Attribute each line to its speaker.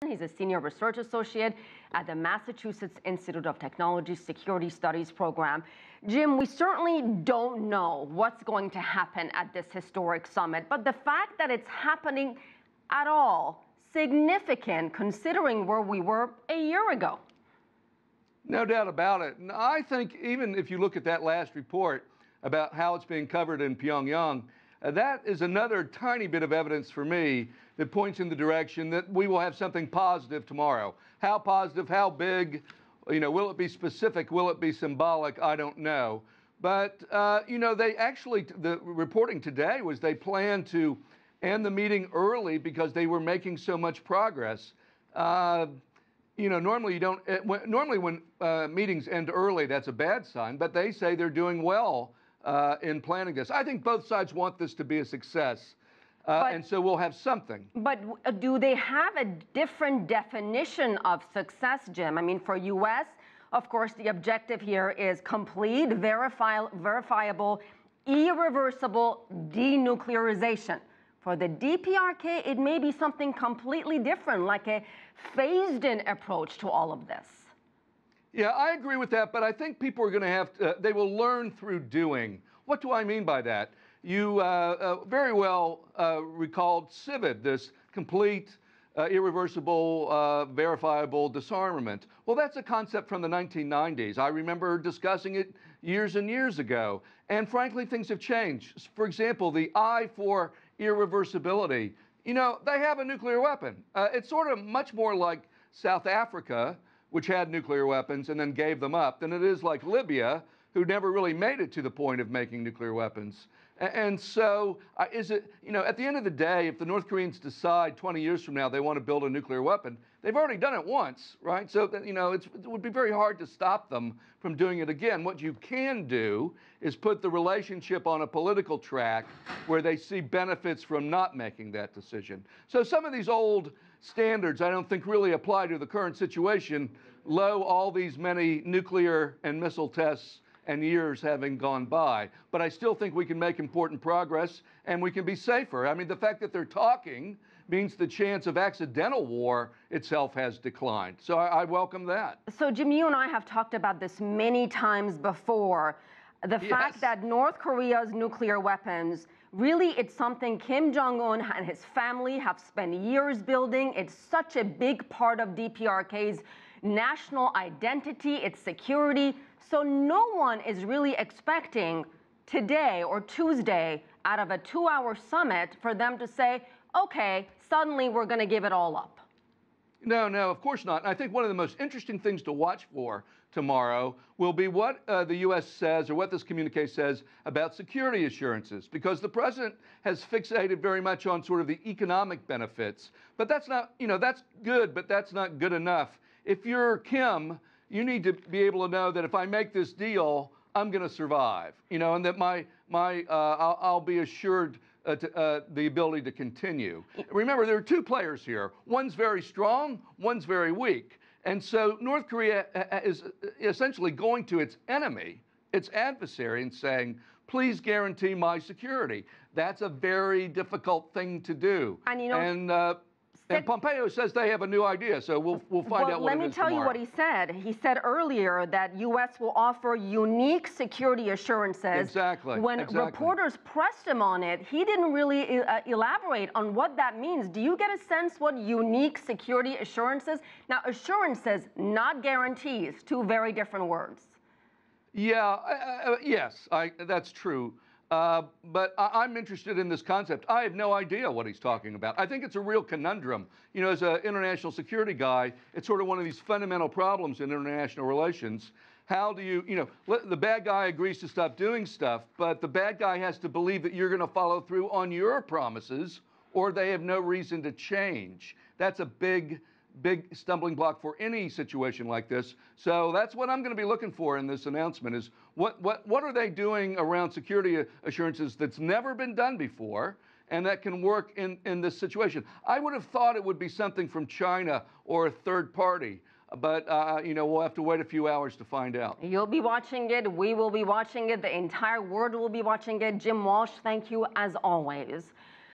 Speaker 1: He's a senior research associate at the Massachusetts Institute of Technology Security Studies program. Jim, we certainly don't know what's going to happen at this historic summit, but the fact that it's happening at all, significant considering where we were a year ago.
Speaker 2: No doubt about it. And I think even if you look at that last report about how it's being covered in Pyongyang, that is another tiny bit of evidence for me that points in the direction that we will have something positive tomorrow. How positive, how big, will it be specific, will it be symbolic? I don't know. But, they actually, the reporting today was they plan to end the meeting early because they were making so much progress. Normally you don't, normally when meetings end early, that's a bad sign, but they say they're doing well in planning this. I think both sides want this to be a success, and so we'll have something. But
Speaker 1: do they have a different definition of success, Jim? I mean, for U.S., of course, the objective here is complete, verifiable, irreversible denuclearization. For the DPRK, it may be something completely different, like a phased-in approach to all of this.
Speaker 2: Yeah, I agree with that, but I think people are going to have to, they will learn through doing. What do I mean by that? You very well recalled CIVID, this complete, irreversible, verifiable disarmament. Well, that's a concept from the 1990s. I remember discussing it years and years ago. And frankly, things have changed. For example, the I for irreversibility. They have a nuclear weapon. It's sort of much more like South Africa, which had nuclear weapons and then gave them up, than it is like Libya, who never really made it to the point of making nuclear weapons. And so is it, at the end of the day, if the North Koreans decide 20 years from now they want to build a nuclear weapon, they've already done it once, right? So, it would be very hard to stop them from doing it again. What you can do is put the relationship on a political track where they see benefits from not making that decision. So some of these old standards I don't think really apply to the current situation, all these many nuclear and missile tests and years having gone by. But I still think we can make important progress and we can be safer. I mean, the fact that they're talking means the chance of accidental war itself has declined. So I welcome that.
Speaker 1: So Jim, you and I have talked about this many times before. The fact that North Korea's nuclear weapons, really it's something Kim Jong-un and his family have spent years building. It's such a big part of DPRK's national identity, its security. So no one is really expecting today or Tuesday out of a 2-hour summit for them to say, okay, suddenly we're going to give it all up.
Speaker 2: No, of course not. And I think one of the most interesting things to watch for tomorrow will be what the U.S. says, or what this communique says about security assurances, because the president has fixated very much on sort of the economic benefits. But that's not, that's good, but that's not good enough. If you're Kim, you need to be able to know that if I make this deal, I'm going to survive, and that I'll be assured the ability to continue. Remember, there are two players here. One's very strong, one's very weak. And so North Korea is essentially going to its enemy, its adversary, and saying, please guarantee my security. That's a very difficult thing to do. And Pompeo says they have a new idea, so we'll find out what it is tomorrow.
Speaker 1: Let me tell you what he said. He said earlier that U.S. will offer unique security assurances.
Speaker 2: Exactly.
Speaker 1: When reporters pressed him on it, he didn't really elaborate on what that means. Do you get a sense what unique security assurances? Now, assurances, not guarantees, two very different words.
Speaker 2: Yeah, yes, that's true. But I'm interested in this concept. I have no idea what he's talking about. I think it's a real conundrum. As an international security guy, it's sort of one of these fundamental problems in international relations. How do you, the bad guy agrees to stop doing stuff, but the bad guy has to believe that you're going to follow through on your promises, or they have no reason to change. That's a big stumbling block for any situation like this. So that's what I'm going to be looking for in this announcement is what are they doing around security assurances that's never been done before and that can work in this situation. I would have thought it would be something from China or a third party, but we'll have to wait a few hours to find out.
Speaker 1: You'll be watching it. We will be watching it. The entire world will be watching it. Jim Walsh, thank you as always.